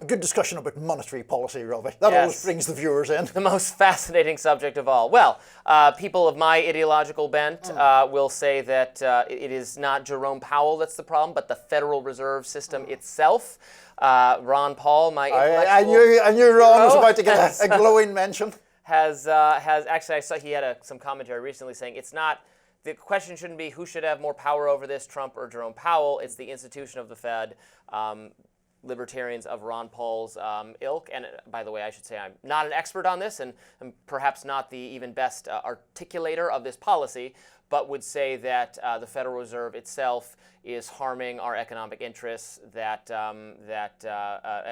good discussion about monetary policy, Robby. That Yes. always brings the viewers in. The most fascinating subject of all. Well, people of my ideological bent will say that it is not Jerome Powell that's the problem, but the Federal Reserve System itself. Ron Paul, my intellectual I knew Ron was hero, about to get a glowing mention. has actually, I saw he had some commentary recently saying it's not, the question shouldn't be who should have more power over this, Trump or Jerome Powell. It's the institution of the Fed. Libertarians of Ron Paul's ilk. And by the way, I should say I'm not an expert on this, and I'm perhaps not the even best articulator of this policy, but would say that the Federal Reserve itself is harming our economic interests, that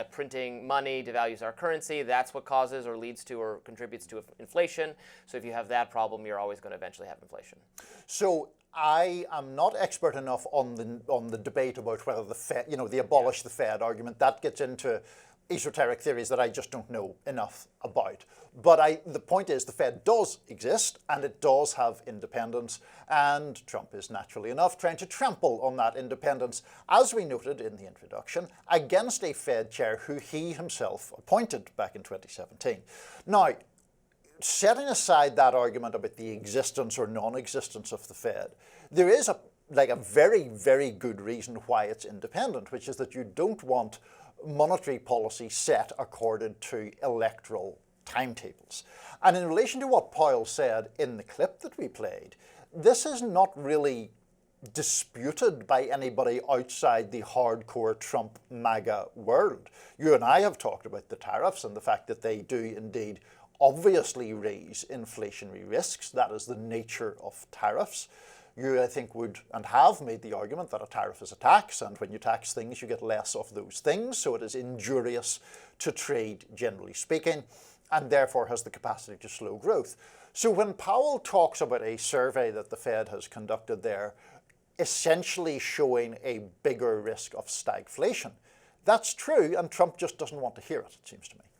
printing money devalues our currency. That's what causes or leads to or contributes to inflation. So if you have that problem, you're always going to eventually have inflation. So I am not expert enough on the debate about whether the Fed, the abolish the Fed argument. That gets into esoteric theories that I just don't know enough about. But the point is the Fed does exist and it does have independence, and Trump is naturally enough trying to trample on that independence, as we noted in the introduction, against a Fed chair who he himself appointed back in 2017. Now, setting aside that argument about the existence or non-existence of the Fed, there is a very, very good reason why it's independent, which is that you don't want monetary policy set according to electoral timetables. And in relation to what Powell said in the clip that we played, this is not really disputed by anybody outside the hardcore Trump MAGA world. You and I have talked about the tariffs and the fact that they do indeed obviously raise inflationary risks. That is the nature of tariffs. You, I think, would and have made the argument that a tariff is a tax, and when you tax things, you get less of those things, so it is injurious to trade, generally speaking, and therefore has the capacity to slow growth. So when Powell talks about a survey that the Fed has conducted there, essentially showing a bigger risk of stagflation, that's true, and Trump just doesn't want to hear it, it seems to me.